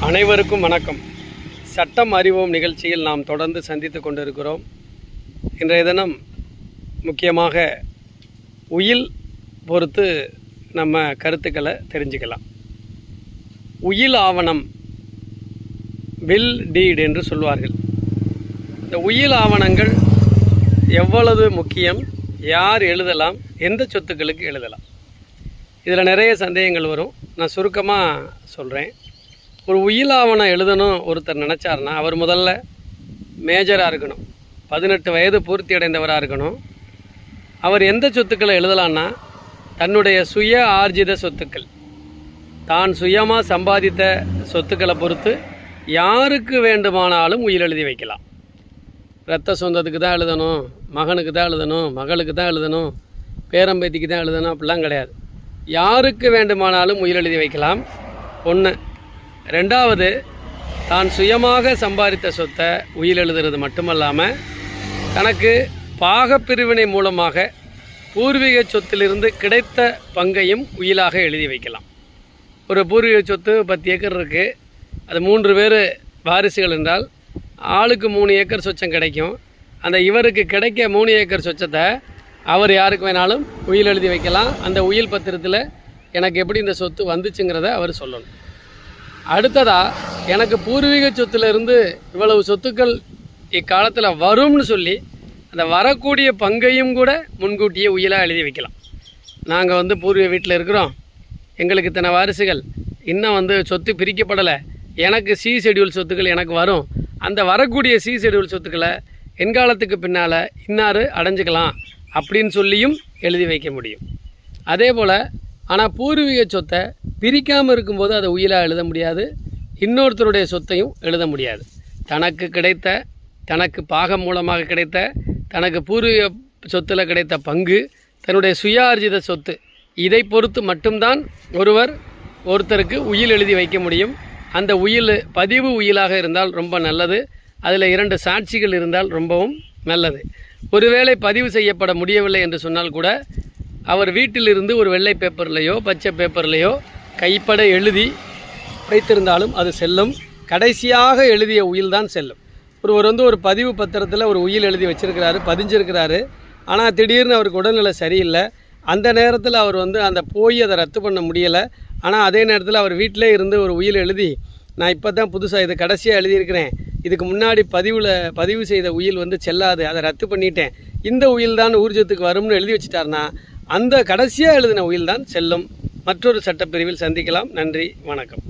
அனைவருக்கும் வணக்கம். சட்டம் அறிவோம் நிகழ்ச்சியில் நாம் தொடர்ந்து சந்தித்து கொண்டிருக்கிறோம். இன்றைய தினம் முக்கியமாக உயில் பொறுத்து நம்ம கருத்துக்களை தெரிஞ்சுக்கலாம். உயில் ஆவணம், வில் டீட் என்று சொல்வார்கள். இந்த உயில் ஆவணங்கள் எவ்வளவு முக்கியம், யார் எழுதலாம், எந்த சொத்துக்களுக்கு எழுதலாம், இதில் நிறைய சந்தேகங்கள் வரும். நான் சுருக்கமாக சொல்கிறேன். ஒரு உயில் ஆவணம் எழுதணும் ஒருத்தர் நினச்சார்னா அவர் முதல்ல மேஜராக இருக்கணும், 18 வயது பூர்த்தி அடைந்தவராக இருக்கணும். அவர் எந்த சொத்துக்களை எழுதலான்னா தன்னுடைய சுய ஆர்ஜித சொத்துக்கள், தான் சுயமாக சம்பாதித்த சொத்துக்களை பொறுத்து யாருக்கு வேண்டுமானாலும் உயில் எழுதி வைக்கலாம். இரத்த சொந்தத்துக்கு தான் எழுதணும், மகனுக்கு தான் எழுதணும், மகளுக்கு தான் எழுதணும், பேரம்பேத்திக்கு தான் எழுதணும், அப்படிலாம் கிடையாது. யாருக்கு வேண்டுமானாலும் உயில் எழுதி வைக்கலாம். ஒன்று. ரெண்டாவது, தான் சுயமாக சம்பாதித்த சொத்தை உயில் எழுதுறது மட்டுமல்லாமல் தனக்கு பாகப்பிரிவினை மூலமாக பூர்வீக சொத்திலிருந்து கிடைத்த பங்கையும் உயிலாக எழுதி வைக்கலாம். ஒரு பூர்வீக சொத்து 10 ஏக்கர் இருக்குது, அது 3 பேர் வாரிசுகள் என்றால் ஆளுக்கு 3 ஏக்கர் சொச்சம் கிடைக்கும். அந்த இவருக்கு கிடைக்க 3 ஏக்கர் சொச்சத்தை அவர் யாருக்கு வேணாலும் உயில் எழுதி வைக்கலாம். அந்த உயில் பத்திரத்தில் எனக்கு எப்படி இந்த சொத்து வந்துச்சுங்கிறத அவர் சொல்லணும். அடுத்ததாக, எனக்கு பூர்வீக சொத்துலேருந்து இவ்வளவு சொத்துக்கள் இக்காலத்தில் வரும்னு சொல்லி அந்த வரக்கூடிய பங்கையும் கூட முன்கூட்டியே உயிலாக எழுதி வைக்கலாம். நாங்கள் பூர்வீக வீட்டில் இருக்கிறோம், எங்களுக்கு இத்தனை வாரிசுகள், இன்னும் சொத்து பிரிக்கப்படலை, எனக்கு சி ஷெட்யூல் சொத்துக்கள் எனக்கு வரும், அந்த வரக்கூடிய சி ஷெட்யூல் சொத்துக்களை எண்காலத்துக்கு பின்னால் இன்னார் அடைஞ்சிக்கலாம் அப்படின்னு சொல்லியும் எழுதி வைக்க முடியும். அதே போல் ஆனால் பூர்வீக சொத்தை பிரிக்காமல் இருக்கும்போது அதை உயிலாக எழுத முடியாது, இன்னொருத்தருடைய சொத்தையும் எழுத முடியாது. தனக்கு கிடைத்த, தனக்கு பாகம் மூலமாக கிடைத்த, தனக்கு பூர்வீக சொத்தில் கிடைத்த பங்கு, தன்னுடைய சுயார்ஜித சொத்து, இதை பொறுத்து மட்டும்தான் ஒருத்தருக்கு உயில் எழுதி வைக்க முடியும். அந்த உயில் பதிவு உயிலாக இருந்தால் ரொம்ப நல்லது. அதில் 2 சாட்சிகள் இருந்தால் ரொம்பவும் நல்லது. ஒருவேளை பதிவு செய்யப்பட முடியவில்லை என்று சொன்னால் கூட அவர் வீட்டிலிருந்து ஒரு வெள்ளை பேப்பர்லேயோ பச்சை பேப்பர்லேயோ கைப்பட எழுதி வைத்திருந்தாலும் அது செல்லும். கடைசியாக எழுதிய உயில் தான் செல்லும். ஒருவர் ஒரு பதிவு பத்திரத்தில் ஒரு உயில் எழுதி வச்சிருக்கிறாரு, பதிஞ்சிருக்கிறாரு. ஆனால் திடீர்னு அவருக்கு உடல்நிலை சரியில்லை. அந்த நேரத்தில் அவர் அதை போய் அதை ரத்து பண்ண முடியலை. ஆனால் அதே நேரத்தில் அவர் வீட்டிலே இருந்து ஒரு உயில் எழுதி, நான் இப்போ தான் புதுசாக இது கடைசியாக எழுதியிருக்கிறேன், இதுக்கு முன்னாடி பதிவு செய்த உயில் செல்லாது, அதை ரத்து பண்ணிட்டேன், இந்த உயில் தான் ஊர்ஜத்துக்கு வரும்னு எழுதி வச்சிட்டார்னா அந்த கடைசியாக எழுதின உயில் தான் செல்லும். மற்றொரு சட்டப்பிரிவில் சந்திக்கலாம். நன்றி, வணக்கம்.